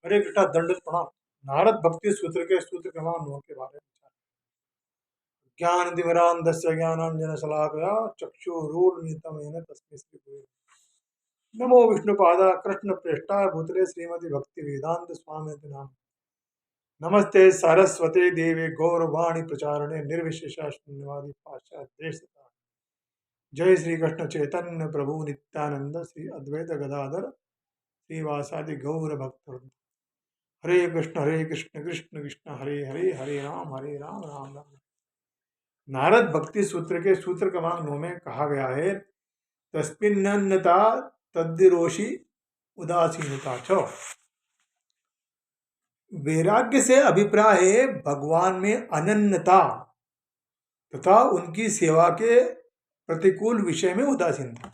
हरे कृष्णा दंडवत प्रणाम। नारद भक्ति सूत्र के सूत्र क्रमांक 9 के बारे में ज्ञान दिमिरांधस्य ज्ञानांजन शलाकया चक्षुरुन्मीलितं तस्मै श्री गुरुवे नमो विष्णुपादा कृष्ण प्रेष्ठाय भूतले श्रीमती भक्ति वेदांत स्वामी नाम नमस्ते सरस्वती देवी गौरवाणी प्रचारणे निर्विशेषा शून्यवादी पाश्चात्य देश जय श्री कृष्ण चैतन्य प्रभु नित्यानंद श्री अद्वैत गदाधर श्रीवासादि गौर भक्त हरे कृष्ण कृष्ण कृष्ण हरे हरे हरे राम राम राम। नारद भक्ति सूत्र के सूत्र क्रमांक 9 में कहा गया है तस्मिन्नता तद्दिरोषि उदासीनता छ। वैराग्य से अभिप्राय है भगवान में अनन्यता तथा उनकी सेवा के प्रतिकूल विषय में उदासीनता।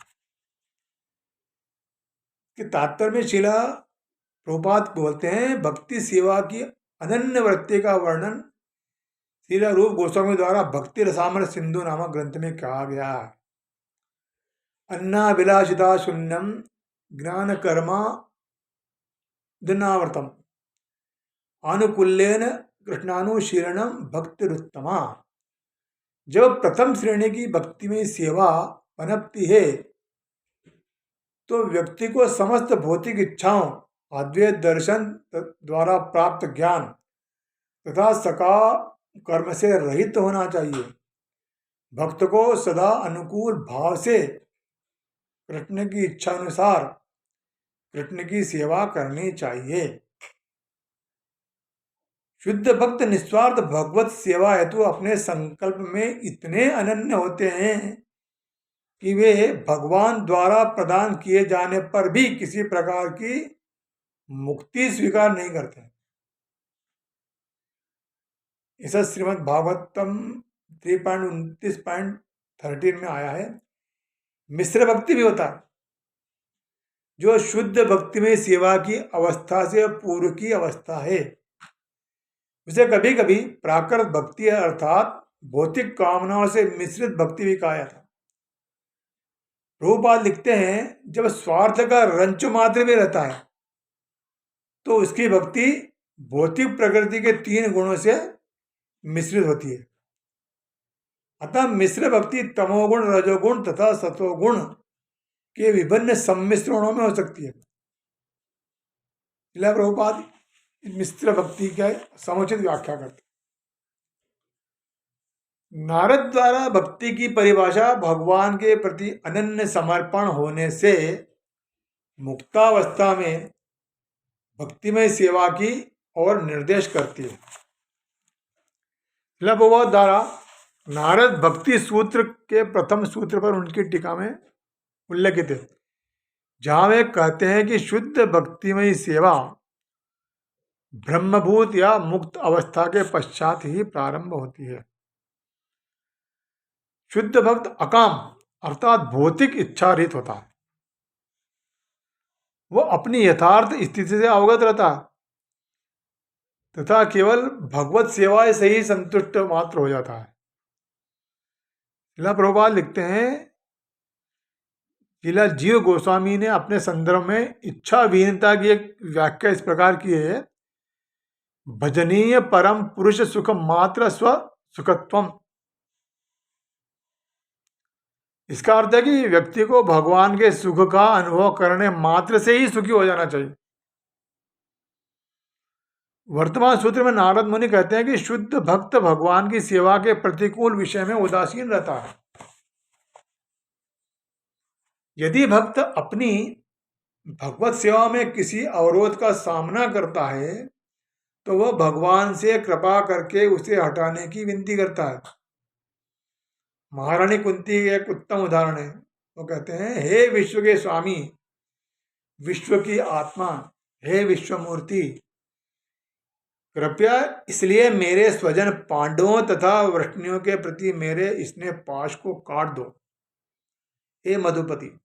के तात्पर्य में शिला प्रभुपाद बोलते हैं भक्ति सेवा की अनन्य वृत्ति का वर्णन श्रील रूप गोस्वामी द्वारा भक्ति रसामृत सिंधु नामक ग्रंथ में कहा गया है। अन्नाभिलाषिता शून्यम ज्ञान कर्मा दिनावर्तम अनुकूल्यन कृष्णानुशीलनम भक्तिरुत्तमा। जब प्रथम श्रेणी की भक्ति में सेवा पनपती है तो व्यक्ति को समस्त भौतिक इच्छाओं अद्वैत दर्शन द्वारा प्राप्त ज्ञान तथा सका कर्म से रहित होना चाहिए। भक्त को सदा अनुकूल भाव से कृष्ण की इच्छा अनुसार कृष्ण की सेवा करनी चाहिए। शुद्ध भक्त निस्वार्थ भगवत सेवा हेतु अपने संकल्प में इतने अनन्य होते हैं कि वे भगवान द्वारा प्रदान किए जाने पर भी किसी प्रकार की मुक्ति स्वीकार नहीं करते। ऐसा श्रीमद् भागवतम 3.29.13 में आया है। मिश्र भक्ति भी होता है जो शुद्ध भक्ति में सेवा की अवस्था से पूर्व की अवस्था है। उसे कभी कभी प्राकृत भक्ति अर्थात भौतिक कामनाओं से मिश्रित भक्ति भी कहा जाता है। प्रभुपाद लिखते हैं जब स्वार्थ का रंच मात्र भी रहता है तो उसकी भक्ति भौतिक प्रकृति के 3 गुणों से मिश्रित होती है। अतः मिश्र भक्ति तमोगुण रजोगुण तथा सतोगुण के विभिन्न सम्मिश्रणों में हो सकती है। इसलिए प्रभुपाद मिश्र भक्ति का समुचित व्याख्या करते। नारद द्वारा भक्ति की परिभाषा भगवान के प्रति अनन्य समर्पण होने से मुक्तावस्था में भक्तिमय सेवा की और निर्देश करती है। प्रभुपाद द्वारा नारद भक्ति सूत्र के प्रथम सूत्र पर उनकी टीका में उल्लेखित है जहां वे कहते हैं कि शुद्ध भक्तिमय सेवा ब्रह्मभूत या मुक्त अवस्था के पश्चात ही प्रारंभ होती है। शुद्ध भक्त अकाम अर्थात भौतिक इच्छा रहित होता है। वह अपनी यथार्थ स्थिति से अवगत रहता है तथा केवल भगवत सेवा से ही संतुष्ट मात्र हो जाता है। शिला प्रभुपाद लिखते हैं शिला जीव गोस्वामी ने अपने संदर्भ में इच्छा विहीनता की एक व्याख्या इस प्रकार की है भजनीय परम पुरुष सुख मात्र स्व सुखत्वम। इसका अर्थ है कि व्यक्ति को भगवान के सुख का अनुभव करने मात्र से ही सुखी हो जाना चाहिए। वर्तमान सूत्र में नारद मुनि कहते हैं कि शुद्ध भक्त भगवान की सेवा के प्रतिकूल विषय में उदासीन रहता है। यदि भक्त अपनी भगवत सेवा में किसी अवरोध का सामना करता है तो वह भगवान से कृपा करके उसे हटाने की विनती करता है। महारानी कुंती एक उत्तम उदाहरण है। वो कहते हैं हे विश्व के स्वामी विश्व की आत्मा हे विश्वमूर्ति कृपया इसलिए मेरे स्वजन पांडवों तथा वृष्णियों के प्रति मेरे स्नेह पाश को काट दो। हे मधुपति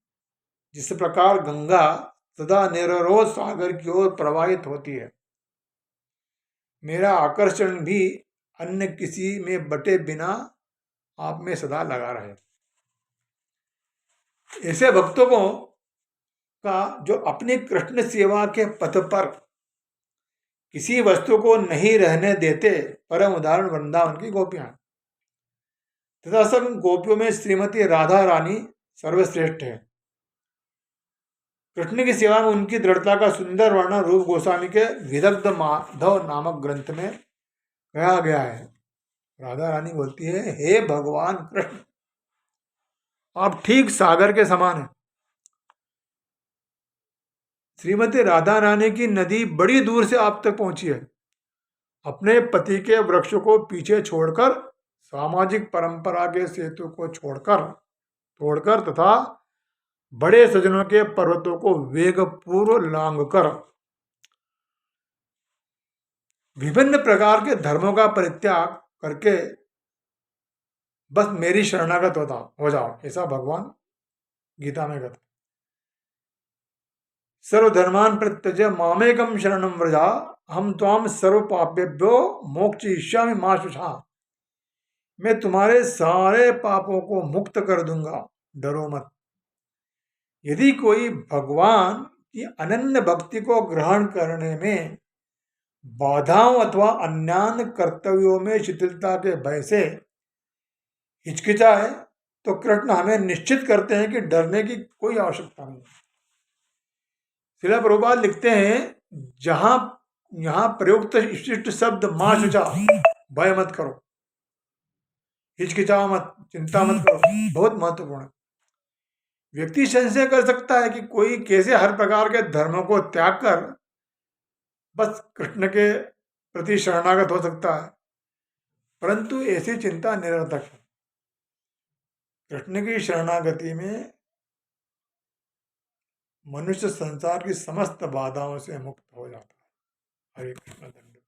जिस प्रकार गंगा सदा निरवरोध सागर की ओर प्रवाहित होती है मेरा आकर्षण भी अन्य किसी में बटे बिना आप में सदा लगा रहे। ऐसे भक्तों को का जो अपनी कृष्ण सेवा के पथ पर किसी वस्तु को नहीं रहने देते, परम उदाहरण वृंदावन की गोपियां। तथा सब गोपियों में श्रीमती राधा रानी सर्वश्रेष्ठ है। कृष्ण की सेवा में उनकी दृढ़ता का सुंदर वर्णन रूप गोस्वामी के विदग्ध माधव नामक ग्रंथ में कहा गया है। राधा रानी बोलती है, हे भगवान कृष्ण, आप ठीक सागर के समान हैं। श्रीमती राधा रानी की नदी बड़ी दूर से आप तक पहुंची है। अपने पति के वृक्ष को पीछे छोड़कर, सामाजिक परंपरा के सेतु को तोड़कर तथा बड़े सजनों के पर्वतों को वेगपूर्व लांघकर विभिन्न प्रकार के धर्मों का परित्याग करके बस मेरी शरणागत हो जाओ, ऐसा भगवान गीता में कहते। सर्वधर्मान परित्यज्य मामेकम शरणम व्रजा, हम त्वाम सर्व पापेभ्यो मोक्षयिष्यामि मा शुचा। मैं तुम्हारे सारे पापों को मुक्त कर दूंगा, डरो मत। यदि कोई भगवान की अनन्य भक्ति को ग्रहण करने में बाधाओं अथवा अन्यान्य कर्तव्यों में शिथिलता के भय से हिचकिचाए तो कृष्ण हमें निश्चित करते हैं कि डरने की कोई आवश्यकता नहीं। श्रील प्रभुपाद लिखते हैं, जहां यहां प्रयुक्त इष्ट शब्द मां शुचा, भय मत करो, हिचकिचाओ मत, चिंता मत करो, बहुत महत्वपूर्ण है। व्यक्ति संशय कर सकता है कि कोई कैसे हर प्रकार के धर्मों को त्याग कर बस कृष्ण के प्रति शरणागत हो सकता है, परंतु ऐसी चिंता निरर्थक है। कृष्ण की शरणागति में मनुष्य संसार की समस्त बाधाओं से मुक्त हो जाता है। हरे कृष्ण।